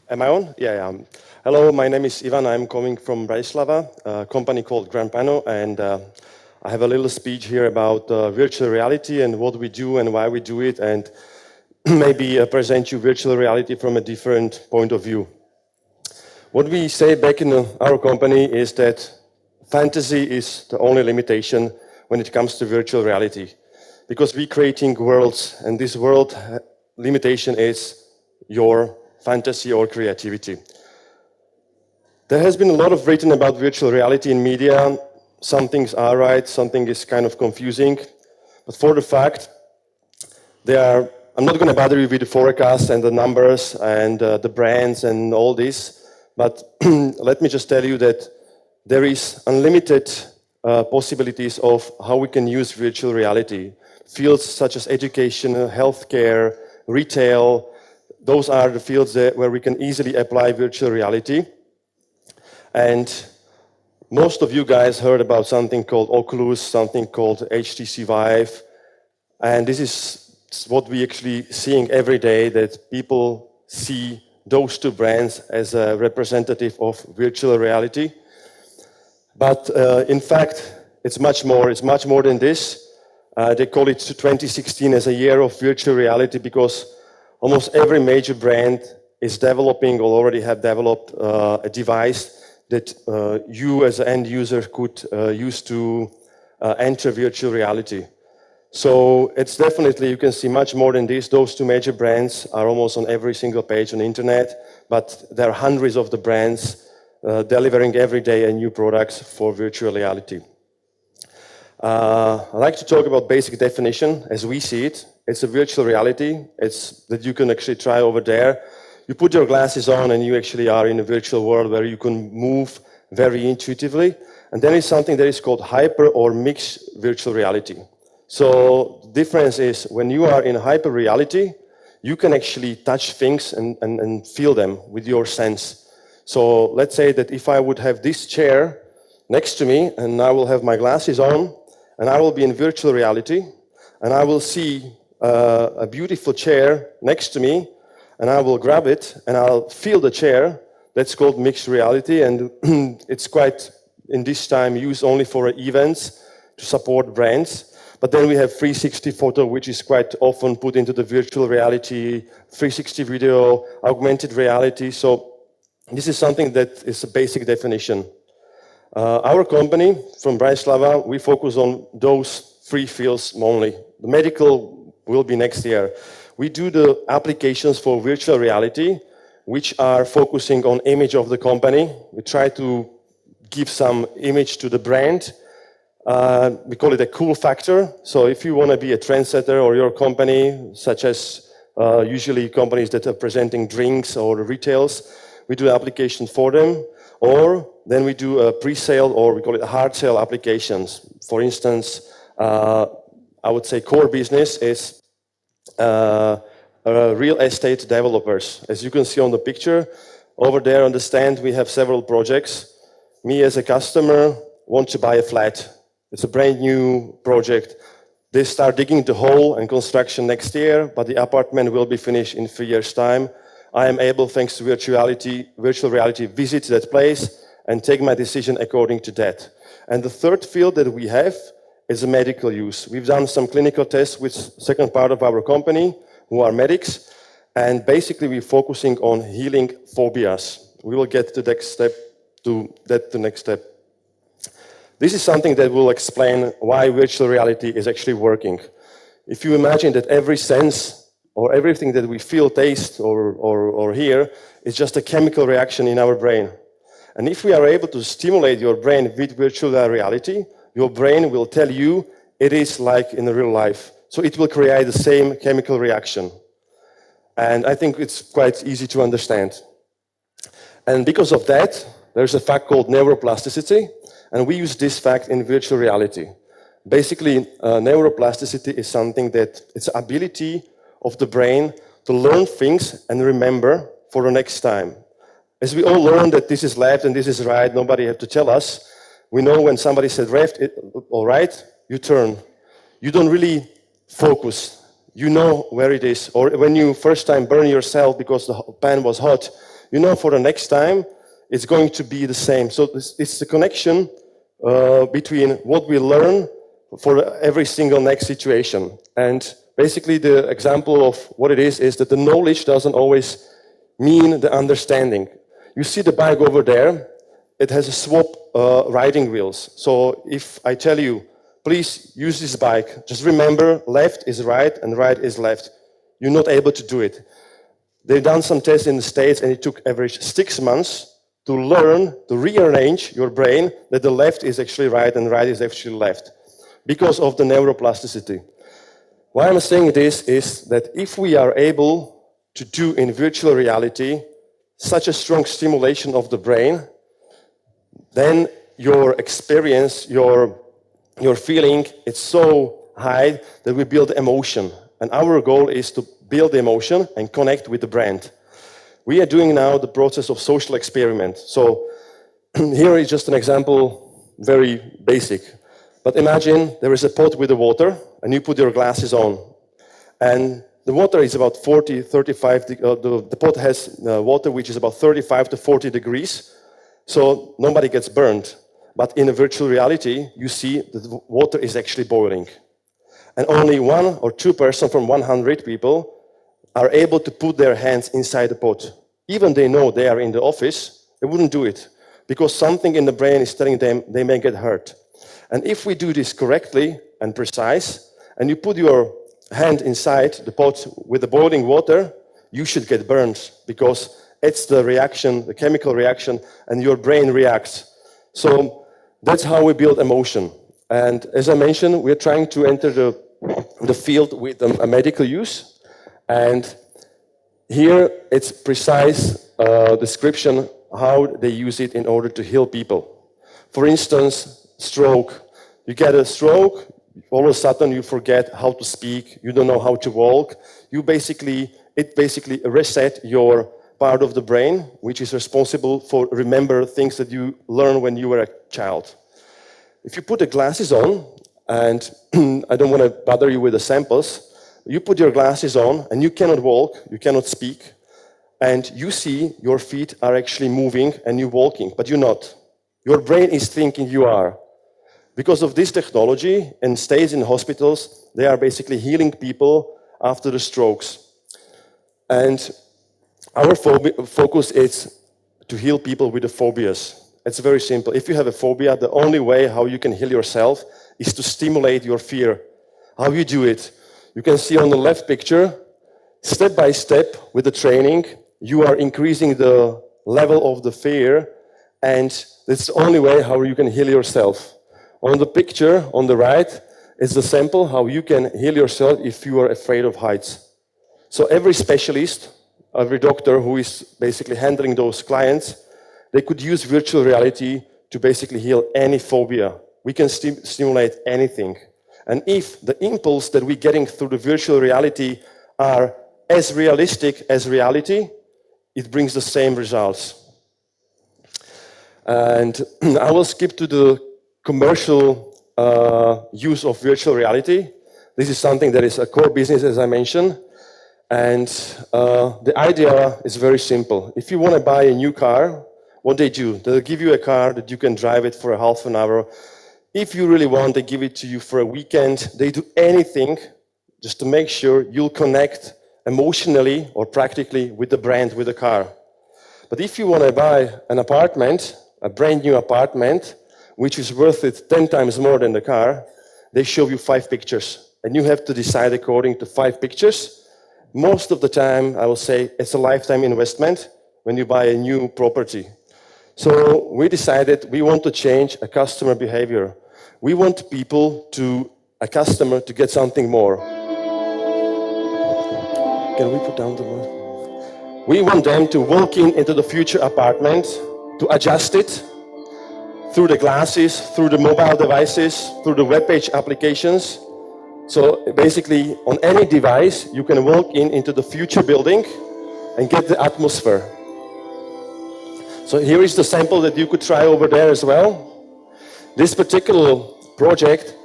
Am I on? Yeah. Hello, my name is Ivan. I'm coming from Bratislava, a company called Grand Pano, and I have a little speech here about virtual reality and what we do and why we do it, and maybe present you virtual reality from a different point of view. What we say back in our company is that fantasy is the only limitation when it comes to virtual reality, because we're creating worlds, and this world limitation is your fantasy or creativity. There has been a lot of written about virtual reality in media. Some things are right, something is kind of confusing. But for the fact, I'm not going to bother you with the forecasts and the numbers and the brands and all this, but let me just tell you that there is unlimited possibilities of how we can use virtual reality. Fields such as education, healthcare, retail, those are the fields where we can easily apply virtual reality. And most of you guys heard about something called Oculus, something called HTC Vive. And this is what we actually seeing every day, that people see those two brands as a representative of virtual reality. But in fact, it's much more. It's much more than this. They call it 2016 as a year of virtual reality because almost every major brand is developing or already have developed a device that you as an end user could use to enter virtual reality. So it's definitely, you can see much more than this. Those two major brands are almost on every single page on the internet, but there are hundreds of the brands delivering every day new products for virtual reality. I'd like to talk about basic definition as we see it. It's a virtual reality. It's that you can actually try over there. You put your glasses on and you actually are in a virtual world where you can move very intuitively. And then is something that is called hyper or mixed virtual reality. So the difference is when you are in hyper reality, you can actually touch things and feel them with your sense. So let's say that if I would have this chair next to me and I will have my glasses on and I will be in virtual reality and I will see a beautiful chair next to me, and I will grab it, and I'll feel the chair. That's called mixed reality, and it's quite, in this time, used only for events to support brands. But then we have 360 photo, which is quite often put into the virtual reality, 360 video, augmented reality. So this is something that is a basic definition. Our company, from Bratislava, we focus on those three fields only. The medical will be next year. We do the applications for virtual reality, which are focusing on image of the company. We try to give some image to the brand. We call it a cool factor. So if you want to be a trendsetter or your company, such as usually companies that are presenting drinks or retails, we do applications for them. Or then we do a pre-sale, or we call it hard sale applications. For instance, I would say core business is real estate developers. As you can see on the picture, over there on the stand we have several projects. Me as a customer want to buy a flat. It's a brand new project. They start digging the hole and construction next year, but the apartment will be finished in 3 years' time. I am able, thanks to virtual reality, visit that place and take my decision according to that. And the third field that we have is a medical use. We've done some clinical tests with second part of our company, who are medics, and basically we're focusing on healing phobias. We will get to the next step. This is something that will explain why virtual reality is actually working. If you imagine that every sense or everything that we feel, taste, or hear is just a chemical reaction in our brain. And if we are able to stimulate your brain with virtual reality, your brain will tell you it is like in real life. So it will create the same chemical reaction. And I think it's quite easy to understand. And because of that, there's a fact called neuroplasticity, and we use this fact in virtual reality. Basically, neuroplasticity is something that it's ability of the brain to learn things and remember for the next time. As we all learn that this is left and this is right, nobody has to tell us. We know when somebody said left, all right, you turn. You don't really focus. You know where it is. Or when you first time burn yourself because the pan was hot, you know for the next time, it's going to be the same. So it's the connection between what we learn for every single next situation. And basically the example of what it is that the knowledge doesn't always mean the understanding. You see the bike over there, it has a swap riding wheels. So if I tell you, please use this bike, just remember left is right and right is left. You're not able to do it. They've done some tests in the States and it took average 6 months to learn, to rearrange your brain that the left is actually right and right is actually left because of the neuroplasticity. Why I'm saying this is that if we are able to do in virtual reality such a strong stimulation of the brain, then your experience, your feeling, it's so high that we build emotion. And our goal is to build the emotion and connect with the brand. We are doing now the process of social experiment. So here is just an example, very basic. But imagine there is a pot with the water and you put your glasses on. And the water is about 40, 35, the pot has water which is about 35 to 40 degrees. So nobody gets burned. But in a virtual reality, you see that the water is actually boiling. And only 1 or 2 persons from 100 people are able to put their hands inside the pot. Even they know they are in the office, they wouldn't do it because something in the brain is telling them they may get hurt. And if we do this correctly and precise, and you put your hand inside the pot with the boiling water, you should get burned because it's the reaction, the chemical reaction, and your brain reacts. So that's how we build emotion. And as I mentioned, we're trying to enter the field with a medical use. And here it's precise description how they use it in order to heal people. For instance, stroke. You get a stroke, all of a sudden you forget how to speak, you don't know how to walk. It basically reset your part of the brain, which is responsible for remember things that you learned when you were a child. If you put the glasses on, and I don't want to bother you with the samples, you put your glasses on and you cannot walk, you cannot speak, and you see your feet are actually moving and you're walking, but you're not. Your brain is thinking you are. Because of this technology and stays in hospitals, they are basically healing people after the strokes. And our focus is to heal people with the phobias. It's very simple. If you have a phobia, the only way how you can heal yourself is to stimulate your fear. How you do it? You can see on the left picture, step by step with the training, you are increasing the level of the fear, and it's the only way how you can heal yourself. On the picture on the right is the sample how you can heal yourself if you are afraid of heights. So every specialist, every doctor who is basically handling those clients, they could use virtual reality to basically heal any phobia. We can stimulate anything. And if the impulse that we're getting through the virtual reality are as realistic as reality, it brings the same results. And I will skip to the commercial use of virtual reality. This is something that is a core business, as I mentioned. And the idea is very simple. If you want to buy a new car, what they do, they'll give you a car that you can drive it for a half an hour. If you really want, they give it to you for a weekend. They do anything just to make sure you'll connect emotionally or practically with the brand, with the car. But if you want to buy an apartment, a brand new apartment, which is worth it 10 times more than the car, they show you 5 pictures. And you have to decide according to 5 pictures. Most of the time, I will say, it's a lifetime investment when you buy a new property. So we decided we want to change a customer behavior. We want a customer to get something more. Can we put down the word? We want them to walk into the future apartment, to adjust it through the glasses, through the mobile devices, through the web page applications. So basically, on any device, you can walk into the future building and get the atmosphere. So here is the sample that you could try over there as well. This particular project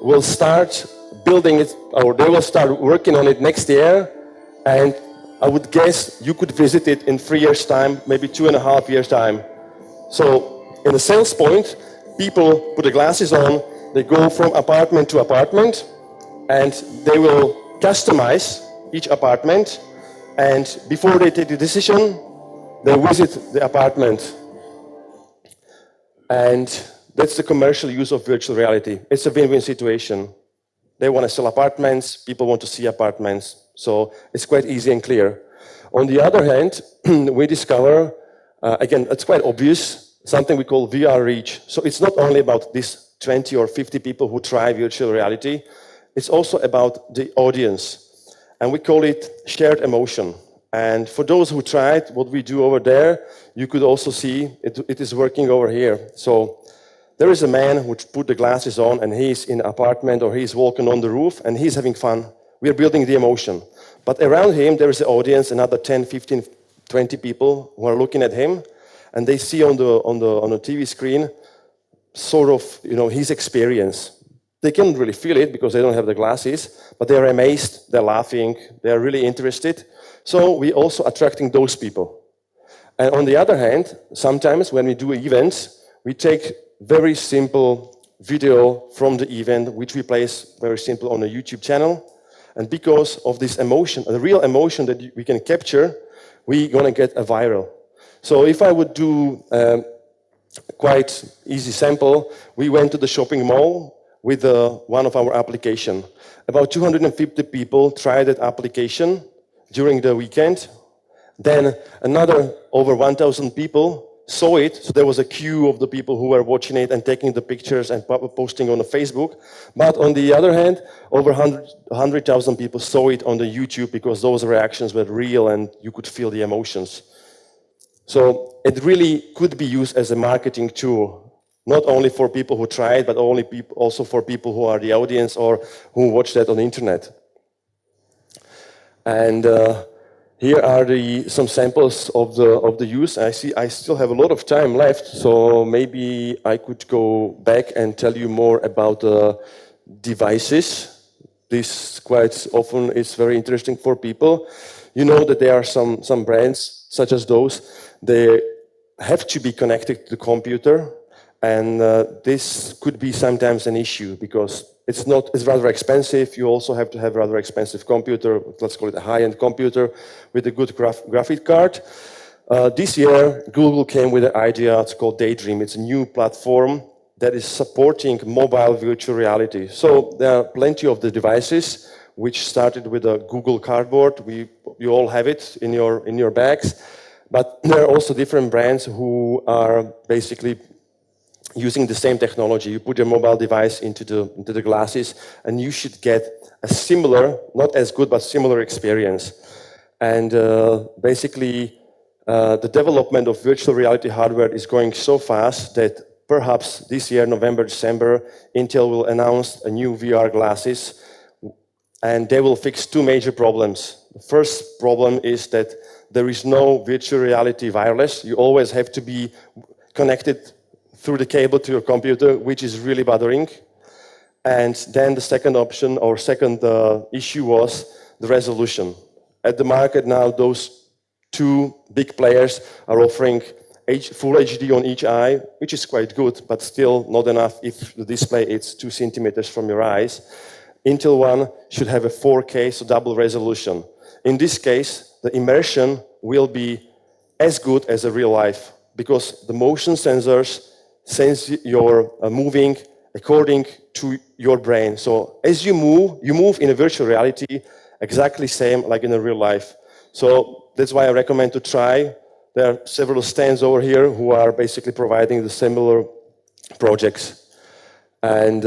will start building it, or they will start working on it next year. And I would guess you could visit it in 3 years' time, maybe 2.5 years' time. So in the sales point, people put the glasses on, they go from apartment to apartment, and they will customize each apartment, and before they take the decision, they visit the apartment. And that's the commercial use of virtual reality. It's a win-win situation. They want to sell apartments, people want to see apartments, so it's quite easy and clear. On the other hand, we discover, again, it's quite obvious, something we call VR reach. So it's not only about these 20 or 50 people who try virtual reality, it's also about the audience. And we call it shared emotion. And for those who tried what we do over there, you could also see it is working over here. So there is a man who put the glasses on and he's in an apartment or he's walking on the roof and he's having fun. We're building the emotion. But around him, there is an audience, another 10, 15, 20 people who are looking at him, and they see on the TV screen sort of, his experience. They can't really feel it because they don't have the glasses, but they are amazed, they're laughing, they're really interested. So we're also attracting those people. And on the other hand, sometimes when we do events, we take very simple video from the event, which we place very simple on a YouTube channel. And because of this emotion, the real emotion that we can capture, we're going to get a viral. So if I would do a quite easy sample, we went to the shopping mall with one of our applications. About 250 people tried that application during the weekend. Then another over 1,000 people saw it, so there was a queue of the people who were watching it and taking the pictures and posting on the Facebook. But on the other hand, over 100,000 people saw it on the YouTube because those reactions were real and you could feel the emotions. So it really could be used as a marketing tool, not only for people who try it, but also for people who are the audience or who watch that on the internet. And here are some samples of the use. I see I still have a lot of time left, so maybe I could go back and tell you more about the devices. This quite often is very interesting for people. You know that there are some brands, such as those, they have to be connected to the computer, and this could be sometimes an issue because it's rather expensive. You also have to have a rather expensive computer, let's call it a high-end computer with a good graphic card. This year, Google came with an idea, it's called Daydream. It's a new platform that is supporting mobile virtual reality. So there are plenty of the devices which started with a Google Cardboard. You all have it in your bags. But there are also different brands who are basically using the same technology. You put your mobile device into the glasses and you should get a similar, not as good, but similar experience. And basically, the development of virtual reality hardware is going so fast that perhaps this year, November, December, Intel will announce a new VR glasses and they will fix two major problems. The first problem is that there is no virtual reality wireless. You always have to be connected through the cable to your computer, which is really bothering. And then the second option or second issue was the resolution. At the market now, those two big players are offering full HD on each eye, which is quite good, but still not enough if the display is 2 centimeters from your eyes. Intel one should have a 4K, so double resolution. In this case, the immersion will be as good as a real life because the motion sensors sense you're moving according to your brain. So as you move in a virtual reality exactly same like in a real life. So that's why I recommend to try. There are several stands over here who are basically providing the similar projects. And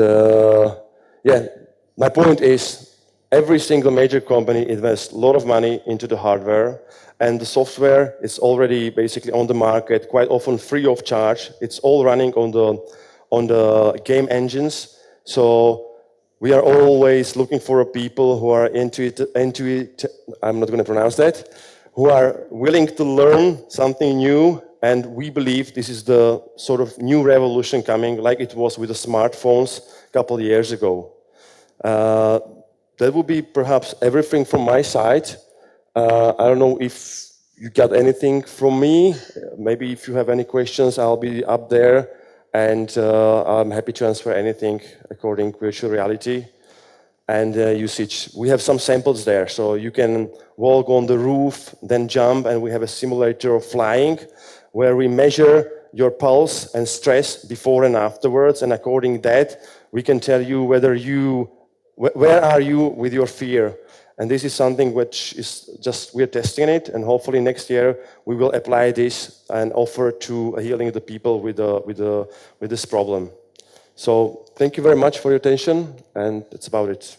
yeah, my point is every single major company invests a lot of money into the hardware, and the software is already basically on the market, quite often free of charge. It's all running on the game engines. So we are always looking for people who are into it, I'm not going to pronounce that, who are willing to learn something new, and we believe this is the sort of new revolution coming, like it was with the smartphones a couple of years ago. That would be perhaps everything from my side. I don't know if you got anything from me. Maybe if you have any questions, I'll be up there, and I'm happy to answer anything according virtual reality and usage. We have some samples there, so you can walk on the roof, then jump, and we have a simulator of flying where we measure your pulse and stress before and afterwards, and according that, we can tell you where are you with your fear. And this is something which is just, we're testing it, and hopefully next year we will apply this and offer to healing the people with this problem. So thank you very much for your attention, and that's about it.